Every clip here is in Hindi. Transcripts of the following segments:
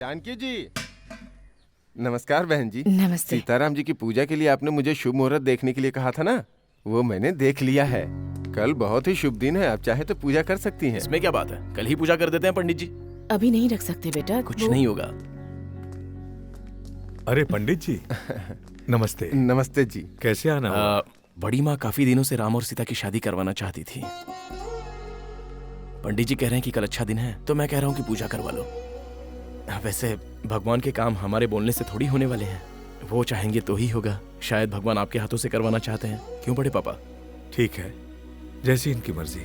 जानकी जी। नमस्कार बहन जी। नमस्ते। सीताराम जी की पूजा के लिए आपने मुझे शुभ मुहूर्त देखने के लिए कहा था ना, वो मैंने देख लिया है। कल बहुत ही शुभ दिन है, आप चाहे तो पूजा कर सकती हैं। इसमें क्या बात है, कल ही पूजा कर देते हैं पंडित जी। अभी नहीं रख सकते बेटा, कुछ नहीं होगा। अरे पंडित जी नमस्ते। नमस्ते जी। कैसे आना हुआ? बड़ी माँ काफी दिनों से राम और सीता की शादी करवाना चाहती थी। पंडित जी कह रहे हैं कि कल अच्छा दिन है, तो मैं कह रहा हूँ कि पूजा करवा लो। वैसे भगवान के काम हमारे बोलने से थोड़ी होने वाले हैं, वो चाहेंगे तो ही होगा। शायद भगवान आपके हाथों से करवाना चाहते हैं, क्यों बड़े पापा? ठीक है, जैसी इनकी मर्जी।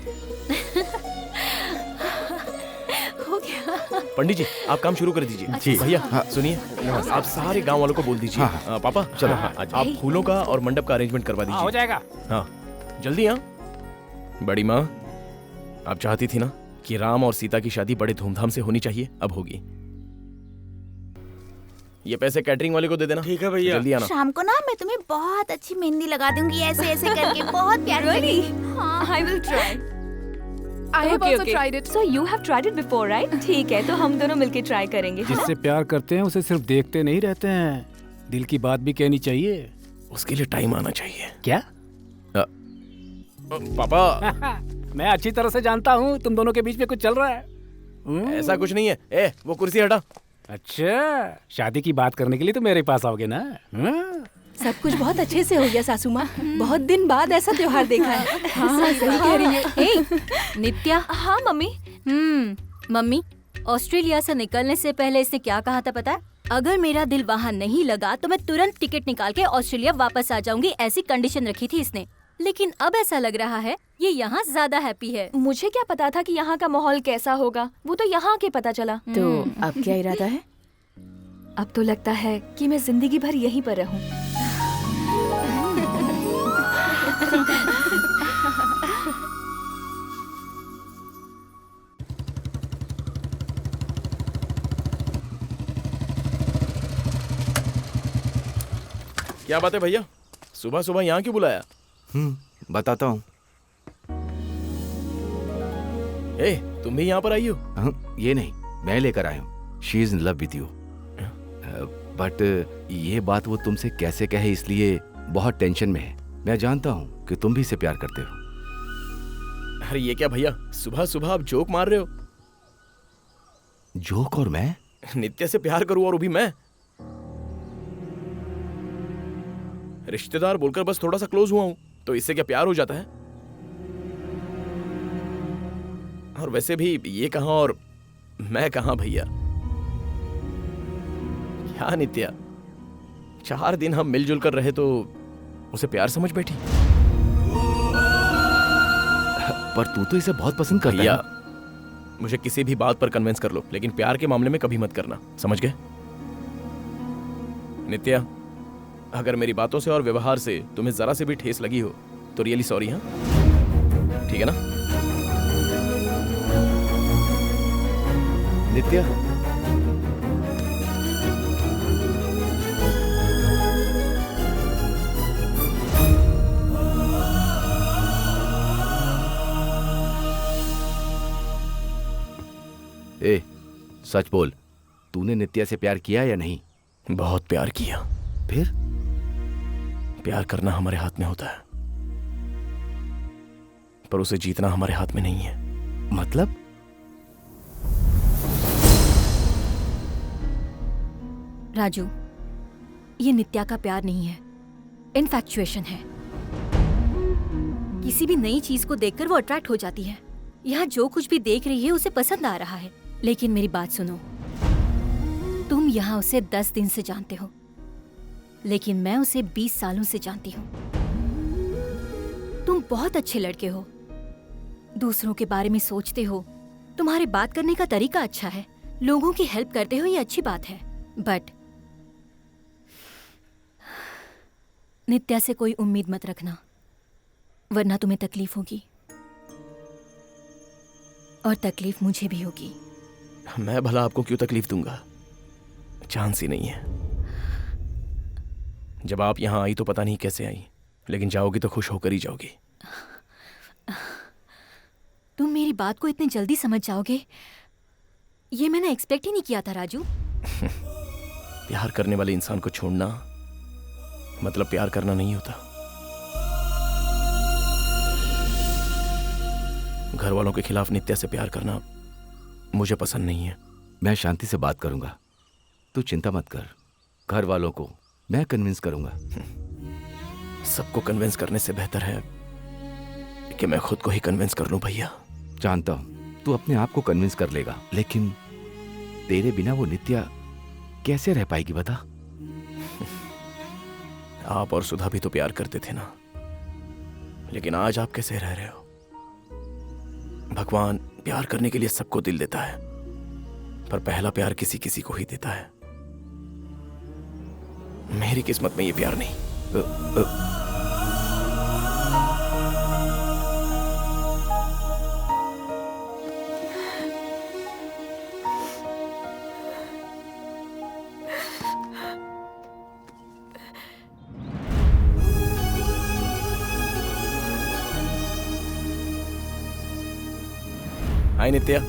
हो गया। पंडित जी आप काम शुरू कर दीजिए। जी भैया सुनिए, आप सारे गांव वालों को बोल दीजिए। पापा चलो आप फूलों का और मंडप का अरेंजमेंट करवा दीजिए। हो जाएगा। हाँ जल्दी। हाँ बड़ी माँ, आप चाहती थी ना कि राम और सीता की शादी बड़े धूमधाम से होनी चाहिए, अब होगी। ये पैसे कैटरिंग वाले को दे देना। ठीक है भैया। जल्दी आना। शाम को ना मैं तुम्हें बहुत अच्छी मेहंदी लगा दूंगी, ऐसे ऐसे करके, बहुत प्यारी Really? लगेगी। हाँ। I will try. I have Okay, also okay. tried it. So you have tried it before, right? ठीक है, तो हम दोनों मिलके ट्राई करेंगे। जिससे प्यार करते हैं उसे सिर्फ देखते नहीं रहते हैं, दिल की बात भी कहनी चाहिए। उसके लिए टाइम आना चाहिए। क्या? पापा मैं अच्छी तरह से जानता हूँ तुम दोनों के बीच में कुछ चल रहा है। ऐसा कुछ नहीं है। ए वो कुर्सी हटा। अच्छा, शादी की बात करने के लिए तो मेरे पास आओगे ना? सब कुछ बहुत अच्छे से हो गया सासू माँ, बहुत दिन बाद ऐसा त्योहार देखा है। हाँ सही कह रही है। हे, नित्या। हाँ मम्मी। मम्मी, ऑस्ट्रेलिया से निकलने से पहले इसने क्या कहा था पता है? अगर मेरा दिल वहाँ नहीं लगा तो मैं तुरंत टिकट निकाल के ऑस्ट्रेलिया वापस आ जाऊंगी, ऐसी कंडीशन रखी थी इसने। लेकिन अब ऐसा लग रहा है ये यहाँ ज्यादा हैप्पी है। मुझे क्या पता था कि यहाँ का माहौल कैसा होगा, वो तो यहाँ के पता चला। तो अब क्या इरादा है? अब तो लगता है कि मैं जिंदगी भर यहीं पर रहूं। क्या बात है भैया, सुबह सुबह यहाँ क्यों बुलाया? बताता हूँ। ए तुम भी यहाँ पर आई हो? ये नहीं, मैं लेकर आया हूँ। She is in love with you. But ये बात वो तुमसे कैसे कहे, इसलिए बहुत टेंशन में है। मैं जानता हूँ कि तुम भी इसे प्यार करते हो। अरे ये क्या भैया, सुबह सुबह आप जोक मार रहे हो? जोक? और मैं नित्या से प्यार करूं और वो भी मैं? रिश्तेदार बोलकर बस थोड़ा सा क्लोज हुआ हूं, तो इससे क्या प्यार हो जाता है? और वैसे भी ये कहां और मैं कहां भैया? क्या नित्या, 4 दिन हम मिलजुल कर रहे तो उसे प्यार समझ बैठी? पर तू तो इसे बहुत पसंद करता भैया है। मुझे किसी भी बात पर कन्विंस कर लो, लेकिन प्यार के मामले में कभी मत करना, समझ गए? नित्या, अगर मेरी बातों से और व्यवहार से तुम्हें जरा से भी ठेस लगी हो तो रियली सॉरी। हाँ ठीक है ना? नित्या, ए सच बोल, तूने नित्या से प्यार किया या नहीं? बहुत प्यार किया। फिर? प्यार करना हमारे हाथ में होता है, पर उसे जीतना हमारे हाथ में नहीं है। मतलब? राजू, ये नित्या का प्यार नहीं है, इनफैक्चुएशन है। किसी भी नई चीज को देखकर वो अट्रैक्ट हो जाती है। यहाँ जो कुछ भी देख रही है उसे पसंद आ रहा है। लेकिन मेरी बात सुनो, तुम यहाँ उसे 10 दिन से जानते हो, लेकिन मैं उसे 20 सालों से जानती हूँ। तुम बहुत अच्छे लड़के हो, दूसरों के बारे में सोचते हो, तुम्हारे बात करने का तरीका अच्छा है, लोगों की हेल्प करते हो, ये अच्छी बात है। बट नित्या से कोई उम्मीद मत रखना, वरना तुम्हें तकलीफ होगी, और तकलीफ मुझे भी होगी। मैं भला आपको क्यों तकलीफ दूंगा? चांस ही नहीं है। जब आप यहां आई तो पता नहीं कैसे आई, लेकिन जाओगी तो खुश होकर ही जाओगी। तुम मेरी बात को इतनी जल्दी समझ जाओगे, ये मैंने एक्सपेक्ट ही नहीं किया था राजू। प्यार करने वाले इंसान को छोड़ना मतलब प्यार करना नहीं होता। घर वालों के खिलाफ नित्या से प्यार करना मुझे पसंद नहीं है। मैं शांति से बात करूंगा, तू चिंता मत कर। घर वालों को मैं कन्विंस करूंगा। सबको कन्विंस करने से बेहतर है कि मैं खुद को ही कन्विंस कर लूं भैया। जानता हूं तू अपने आप को कन्विंस कर लेगा, लेकिन तेरे बिना वो नित्या कैसे रह पाएगी बता? आप और सुधा भी तो प्यार करते थे ना, लेकिन आज आप कैसे रह रहे हो? भगवान प्यार करने के लिए सबको दिल देता है, पर पहला प्यार किसी किसी को ही देता है। मेरी किस्मत में ये प्यार नहीं। हाय नित्या।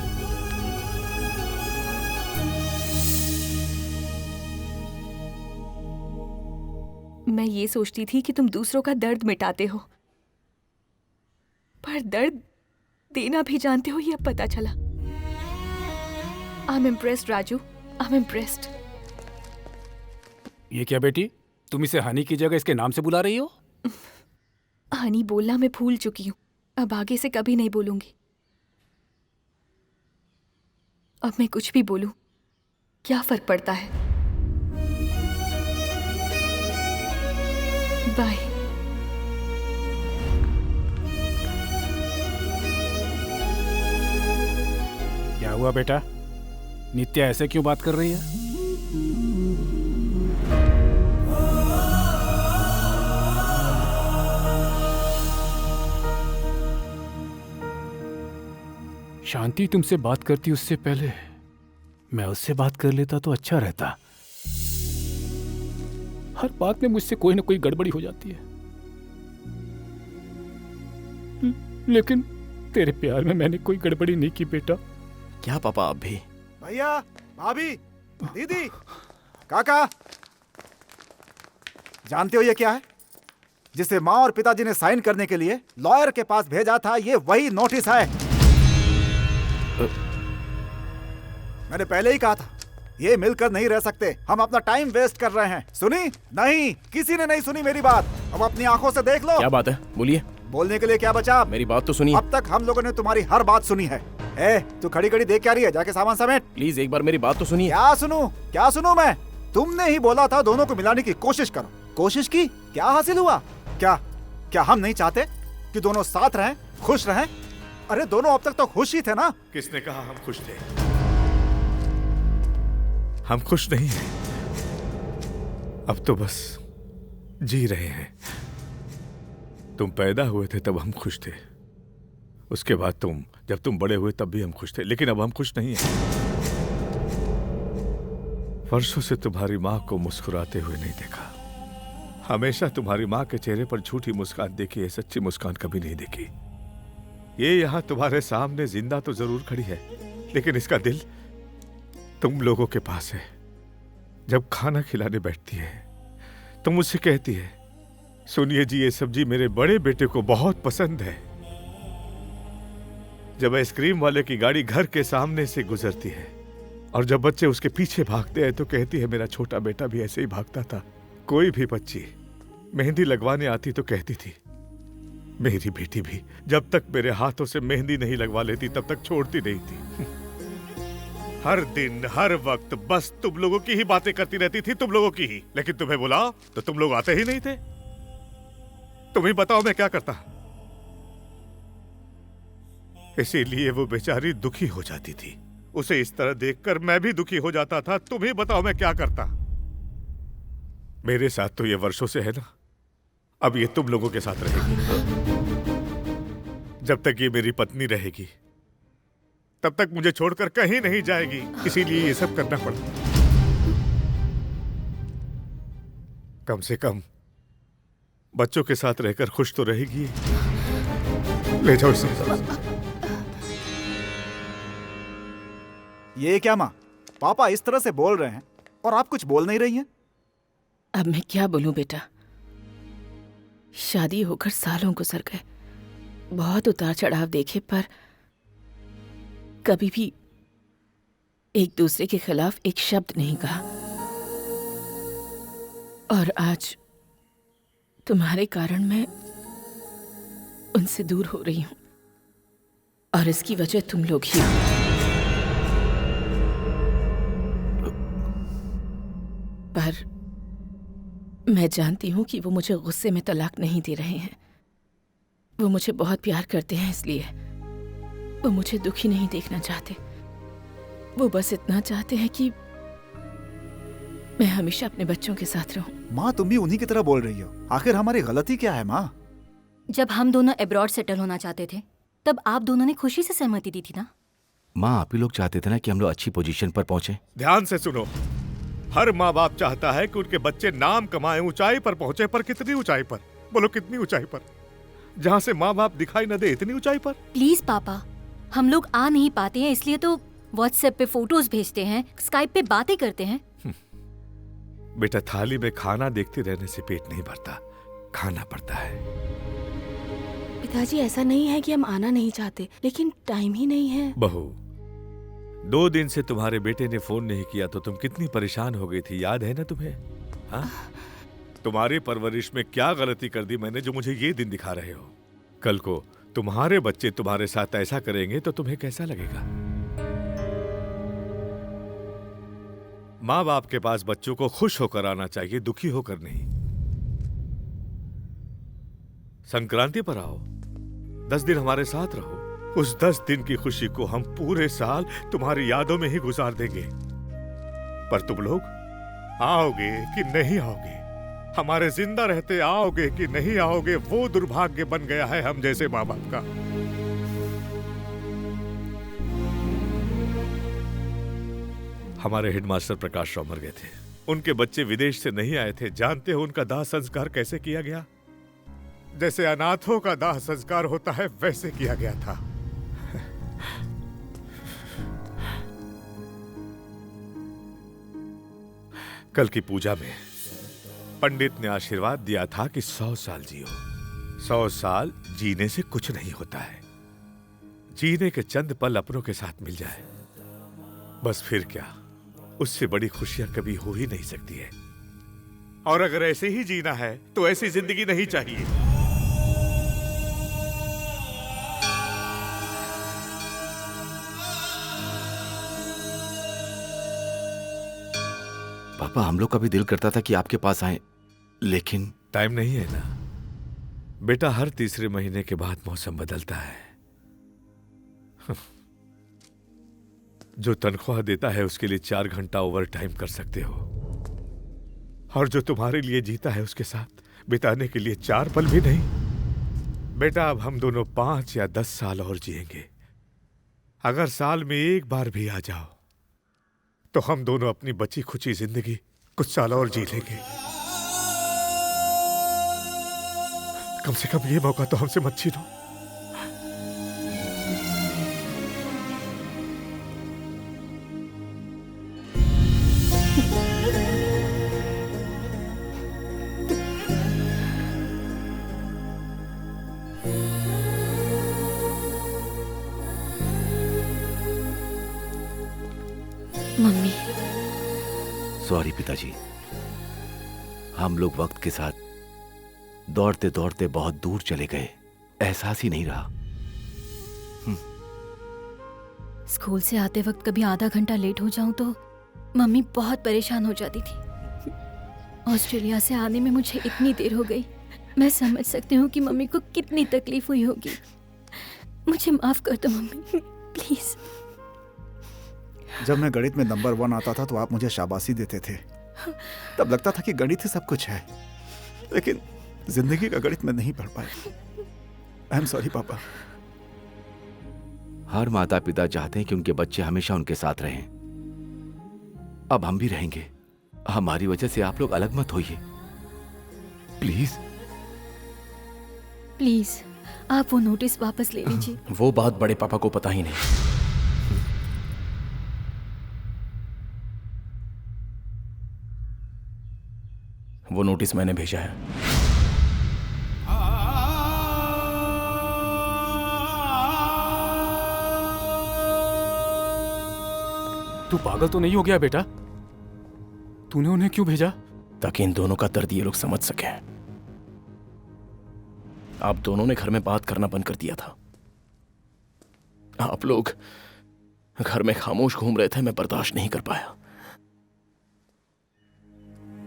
मैं ये सोचती थी कि तुम दूसरों का दर्द मिटाते हो, पर दर्द देना भी जानते हो, ये अब पता चला। I am impressed Raju, I am impressed. ये क्या बेटी, तुम इसे हनी की जगह इसके नाम से बुला रही हो? हनी बोलना मैं भूल चुकी हूँ, अब आगे से कभी नहीं बोलूंगी। अब मैं कुछ भी बोलूं, क्या फर्क पड़ता है? बाय। क्या हुआ बेटा, नित्या ऐसे क्यों बात कर रही है? शांति तुमसे बात करती उससे पहले मैं उससे बात कर लेता तो अच्छा रहता। हर बात में मुझसे कोई ना कोई गड़बड़ी हो जाती है। लेकिन तेरे प्यार में मैंने कोई गड़बड़ी नहीं की बेटा। क्या पापा आप भी? भैया, भाभी, दीदी, काका, जानते हो ये क्या है? जिसे माँ और पिताजी ने साइन करने के लिए लॉयर के पास भेजा था, ये वही नोटिस है। मैंने पहले ही कहा था, ये मिलकर नहीं रह सकते, हम अपना टाइम वेस्ट कर रहे हैं। सुनी? नहीं, किसी ने नहीं सुनी मेरी बात। अब अपनी आंखों से देख लो। क्या बात है, बोलिए। बोलने के लिए क्या बचा? मेरी बात तो सुनिए। अब तक हम लोगों ने तुम्हारी हर बात सुनी है। ए, तू खड़ी खड़ी देख क्या रही है? जाके सामान समेट। प्लीज एक बार मेरी बात तो सुनिए। क्या सुनूं? क्या सुनूं मैं? तुमने ही बोला था दोनों को मिलाने की कोशिश करो। कोशिश की, क्या हासिल हुआ? क्या हम नहीं चाहते कि दोनों साथ रहें, खुश रहें? अरे दोनों अब तक तो खुश ही थे ना। किसने कहा हम खुश थे? हम खुश नहीं हैं। अब तो बस जी रहे हैं। तुम पैदा हुए थे तब हम खुश थे, उसके बाद जब तुम बड़े हुए तब भी हम खुश थे, लेकिन अब हम खुश नहीं हैं। वर्षों से तुम्हारी माँ को मुस्कुराते हुए नहीं देखा। हमेशा तुम्हारी माँ के चेहरे पर झूठी मुस्कान देखी है, सच्ची मुस्कान कभी नहीं देखी। ये यहाँ तुम्हारे सामने जिंदा तो जरूर खड़ी है, लेकिन इसका दिल तुम लोगों के पास है। जब खाना खिलाने बैठती है तो मुझसे कहती है, सुनिए जी, ये सब्जी मेरे बड़े बेटे को बहुत पसंद है। जब आइसक्रीम वाले की गाड़ी घर के सामने से गुजरती है और जब बच्चे उसके पीछे भागते हैं तो कहती है, मेरा छोटा बेटा भी ऐसे ही भागता था। कोई भी बच्ची मेहंदी लगवाने आती तो कहती थी, मेरी बेटी भी जब तक मेरे हाथों से मेहंदी नहीं लगवा लेती तब तक छोड़ती नहीं थी। हर दिन हर वक्त बस तुम लोगों की ही बातें करती रहती थी, तुम लोगों की ही। लेकिन तुम्हें बुलाओ तो तुम लोग आते ही नहीं थे। तुम ही बताओ मैं क्या करता। इसीलिए वो बेचारी दुखी हो जाती थी। उसे इस तरह देखकर मैं भी दुखी हो जाता था। तुम ही बताओ मैं क्या करता। मेरे साथ तो ये वर्षों से है ना, अब ये तुम लोगों के साथ रहेगी। जब तक ये मेरी पत्नी रहेगी तब तक मुझे छोड़कर कहीं नहीं जाएगी। इसीलिए ये सब करना पड़ता। कम से कम बच्चों के साथ रहकर खुश तो रहेगी। ले जाओ इसे। ये क्या माँ, पापा इस तरह से बोल रहे हैं और आप कुछ बोल नहीं रही हैं। अब मैं क्या बोलूं बेटा, शादी होकर सालों गुजर गए, बहुत उतार चढ़ाव देखे, पर कभी भी एक दूसरे के खिलाफ एक शब्द नहीं कहा। और आज तुम्हारे कारण मैं उनसे दूर हो रही हूं, और इसकी वजह तुम लोग ही हो। पर मैं जानती हूं कि वो मुझे गुस्से में तलाक नहीं दे रहे हैं। वो मुझे बहुत प्यार करते हैं, इसलिए वो मुझे दुखी नहीं देखना चाहते। वो बस इतना चाहते हैं कि मैं हमेशा अपने बच्चों के साथ रहूं। माँ, तुम भी उन्हीं की तरह बोल रही हो। आखिर हमारी गलती क्या है माँ? जब हम दोनों अब्रॉड सेटल होना चाहते थे तब आप दोनों ने खुशी से सहमति दी थी ना। माँ, आप ही लोग चाहते थे ना कि हम लोग अच्छी पोजीशन पर पहुंचे। ध्यान से सुनो, हर माँ बाप चाहता है कि उनके बच्चे नाम कमाएं, ऊंचाई पर पहुंचे। पर कितनी ऊंचाई पर? बोलो कितनी ऊंचाई पर? जहाँ से माँ बाप दिखाई न दे, इतनी ऊंचाई पर? प्लीज पापा, हम लोग आ नहीं पाते हैं, इसलिए तो व्हाट्सएप पे फोटोज भेजते हैं, स्काइप पे बातें करते हैं। बेटा, थाली में खाना देखते रहने से पेट नहीं भरता, खाना पड़ता है। पिताजी, ऐसा नहीं है कि हम आना नहीं चाहते, लेकिन टाइम ही नहीं है। बहू, 2 दिन से तुम्हारे बेटे ने फोन नहीं किया तो तुम कितनी परेशान हो गई थी, याद है ना तुम्हें? हाँ? तुम्हारी परवरिश में क्या गलती कर दी मैंने जो मुझे ये दिन दिखा रहे हो? कल को तुम्हारे बच्चे तुम्हारे साथ ऐसा करेंगे तो तुम्हें कैसा लगेगा? माँ बाप के पास बच्चों को खुश होकर आना चाहिए, दुखी होकर नहीं। संक्रांति पर आओ, 10 दिन हमारे साथ रहो। उस 10 दिन की खुशी को हम पूरे साल तुम्हारी यादों में ही गुजार देंगे। पर तुम लोग आओगे कि नहीं आओगे? हमारे जिंदा रहते आओगे कि नहीं आओगे? वो दुर्भाग्य बन गया है हम जैसे माँ बाप का। हमारे हेडमास्टर प्रकाश राव मर गए थे, उनके बच्चे विदेश से नहीं आए थे। जानते हो उनका दाह संस्कार कैसे किया गया? जैसे अनाथों का दाह संस्कार होता है वैसे किया गया था। कल की पूजा में पंडित ने आशीर्वाद दिया था कि 100 साल जियो। 100 साल जीने से कुछ नहीं होता है, जीने के चंद पल अपनों के साथ मिल जाए बस, फिर क्या, उससे बड़ी खुशियां कभी हो ही नहीं सकती है। और अगर ऐसे ही जीना है तो ऐसी जिंदगी नहीं चाहिए। पापा, हम लोग का भी दिल करता था कि आपके पास आए, लेकिन टाइम नहीं है ना बेटा। हर तीसरे महीने के बाद मौसम बदलता है। जो तनख्वाह देता है उसके लिए 4 घंटा ओवर टाइम कर सकते हो, और जो तुम्हारे लिए जीता है उसके साथ बिताने के लिए 4 पल भी नहीं। बेटा, अब हम दोनों 5 या 10 साल और जिएंगे। अगर साल में एक बार भी आ जाओ तो हम दोनों अपनी बची खुची जिंदगी कुछ साल और जी लेंगे। कम से कम ये मौका तो हमसे मत छीनो। मम्मी, सॉरी पिताजी, हम लोग वक्त के साथ दौड़ते दौड़ते बहुत दूर चले गए, एहसास ही नहीं रहा। स्कूल से आते वक्त कभी आधा घंटा लेट हो जाऊं तो मम्मी बहुत परेशान हो जाती थी। ऑस्ट्रेलिया से आने में मुझे इतनी देर हो गई। मैं समझ सकती हूँ कि मम्मी को कितनी तकलीफ हुई होगी। मुझे माफ कर दो मम्मी, प्लीज। जब मैं गणित में नंबर 1 आता था तो आप मुझे शाबाशी देते थे। तब लगता था कि गणित ही सब कुछ है, लेकिन जिंदगी का गणित में नहीं पढ़ पाए। आई एम सॉरी पापा। हर माता पिता चाहते हैं कि उनके बच्चे हमेशा उनके साथ रहें। अब हम भी रहेंगे। हमारी वजह से आप लोग अलग मत होइए, प्लीज। प्लीज आप वो नोटिस वापस ले लीजिए। वो बात बड़े पापा को पता ही नहीं। वो नोटिस मैंने भेजा है। तू पागल तो नहीं हो गया बेटा? तूने उन्हें क्यों भेजा? ताकि इन दोनों का दर्द ये लोग समझ सकें। आप दोनों ने घर में बात करना बंद कर दिया था। आप लोग घर में खामोश घूम रहे थे, मैं बर्दाश्त नहीं कर पाया।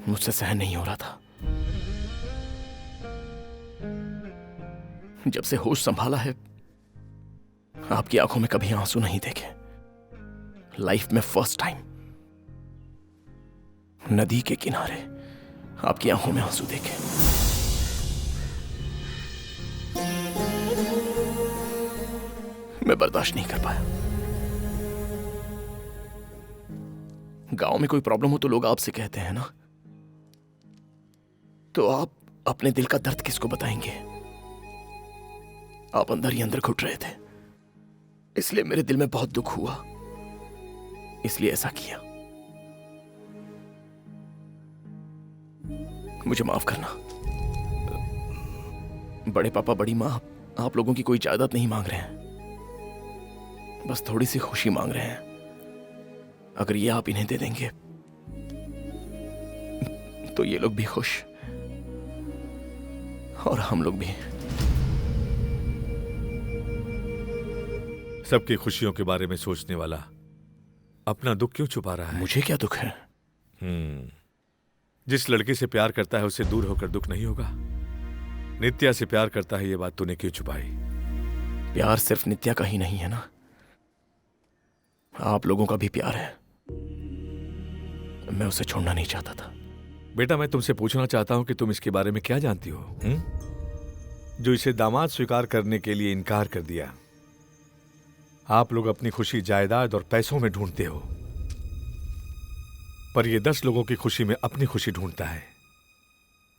मुझसे सहन नहीं हो रहा था। जब से होश संभाला है, आपकी आंखों में कभी आंसू नहीं देखे। लाइफ में फर्स्ट टाइम नदी के किनारे आपकी आंखों में आंसू देखे। मैं बर्दाश्त नहीं कर पाया। गांव में कोई प्रॉब्लम हो तो लोग आपसे कहते हैं ना, तो आप अपने दिल का दर्द किसको बताएंगे? आप अंदर ही अंदर घुट रहे थे, इसलिए मेरे दिल में बहुत दुख हुआ, इसलिए ऐसा किया। मुझे माफ करना। बड़े पापा बड़ी माँ आप लोगों की कोई जायदाद नहीं मांग रहे हैं, बस थोड़ी सी खुशी मांग रहे हैं। अगर ये आप इन्हें दे देंगे तो ये लोग भी खुश और हम लोग भी। सबकी खुशियों के बारे में सोचने वाला अपना दुख क्यों छुपा रहा है? मुझे क्या दुख है? जिस लड़की से प्यार करता है उससे दूर होकर दुख नहीं होगा। नित्या से प्यार करता है, ये बात तूने क्यों छुपाई? प्यार सिर्फ नित्या का ही नहीं है ना, आप लोगों का भी प्यार है। मैं उसे छोड़ना नहीं चाहता था। बेटा, मैं तुमसे पूछना चाहता हूं कि तुम इसके बारे में क्या जानती हो, जो इसे दामाद स्वीकार करने के लिए इनकार कर दिया। आप लोग अपनी खुशी जायदाद और पैसों में ढूंढते हो, पर यह 10 लोगों की खुशी में अपनी खुशी ढूंढता है।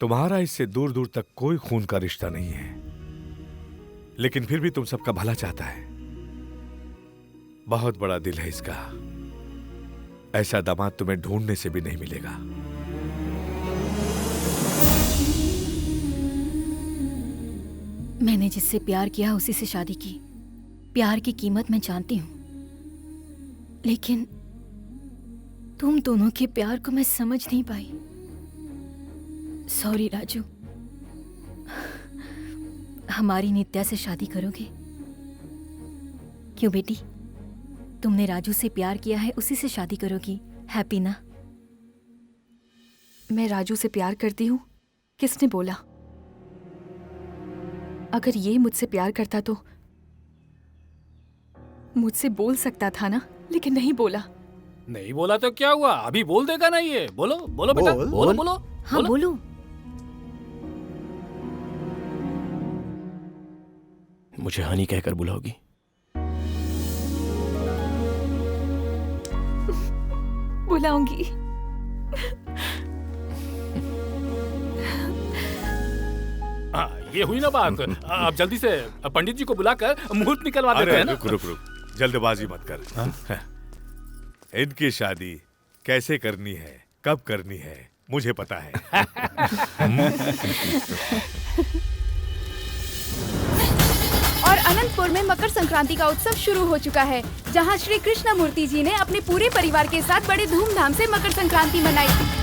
तुम्हारा इससे दूर दूर तक कोई खून का रिश्ता नहीं है, लेकिन फिर भी तुम सबका भला चाहता है। बहुत बड़ा दिल है इसका। ऐसा दामाद तुम्हें ढूंढने से भी नहीं मिलेगा। मैंने जिससे प्यार किया उसी से शादी की। प्यार की कीमत मैं जानती हूं, लेकिन तुम दोनों के प्यार को मैं समझ नहीं पाई। सॉरी राजू। हमारी नित्या से शादी करोगे? क्यों बेटी, तुमने राजू से प्यार किया है, उसी से शादी करोगी, हैप्पी ना? मैं राजू से प्यार करती हूँ? किसने बोला? अगर ये मुझसे प्यार करता तो मुझसे बोल सकता था ना, लेकिन नहीं बोला। नहीं बोला तो क्या हुआ? अभी बोल देगा ना ये। बोलो बोलो बेटा, बोलो बोलो। हाँ बोलो। मुझे हनी कहकर बुलाओगी? बुलाऊंगी। ये हुई ना बात। अब जल्दी से पंडित जी को बुलाकर मुहूर्त निकलवा देते हैं ना। रुक, जल्दबाजी मत कर। इनकी शादी कैसे करनी है, कब करनी है, मुझे पता है। और अनंतपुर में मकर संक्रांति का उत्सव शुरू हो चुका है, जहां श्री कृष्ण मूर्ति जी ने अपने पूरे परिवार के साथ बड़े धूमधाम से मकर संक्रांति मनाई।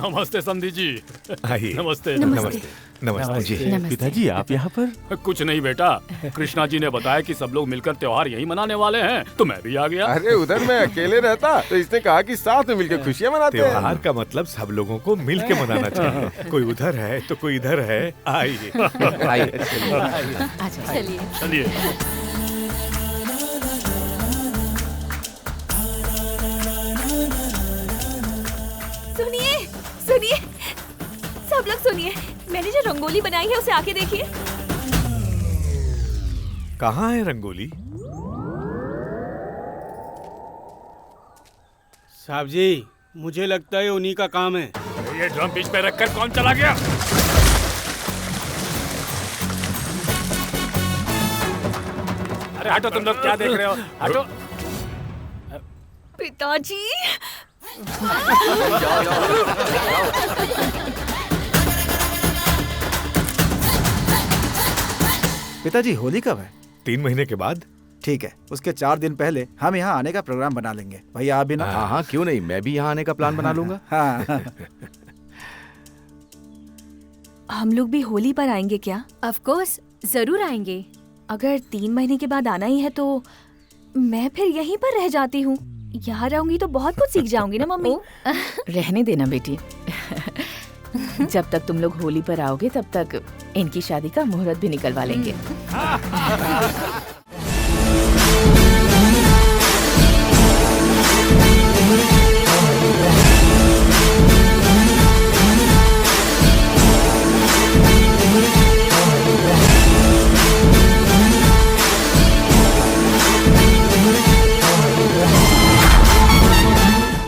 नमस्ते समधी जी। आइए। नमस्ते। नमस्ते। नमस्ते जी। पिताजी आप यहाँ पर? कुछ नहीं बेटा, कृष्णा जी ने बताया कि सब लोग मिलकर त्योहार यही मनाने वाले हैं, तो मैं भी आ गया। अरे उधर मैं अकेले रहता तो इसने कहा कि साथ में मिलकर खुशियाँ मनाते हैं। त्योहार का मतलब सब लोगों को मिल के मनाना चाहिए। कोई उधर है तो कोई इधर है। आइए। चलिए चलिए। सुनिए सुनिए, सब लोग सुनिए, मैंने जो रंगोली बनाई है उसे आके देखिए। कहाँ है रंगोली? साहब जी, मुझे लगता है उन्हीं का काम है। ये ड्रम बीच पे रखकर कौन चला गया? अरे हटो तुम लोग, क्या देख रहे हो? हटो। पिताजी। पिताजी होली कब है? 3 महीने के बाद। ठीक है, उसके 4 दिन पहले हम यहाँ आने का प्रोग्राम बना लेंगे। भैया आप भी ना? हाँ हाँ, क्यों नहीं, मैं भी यहाँ आने का प्लान बना लूंगा। हाँ। हम लोग भी होली पर आएंगे क्या? ऑफ कोर्स, जरूर आएंगे। अगर 3 महीने के बाद आना ही है तो मैं फिर यहीं पर रह जाती हूँ। यहाँ रहूंगी तो बहुत कुछ सीख जाऊंगी ना मम्मी। रहने देना बेटी। जब तक तुम लोग होली पर आओगे तब तक इनकी शादी का मुहूर्त भी निकलवा लेंगे।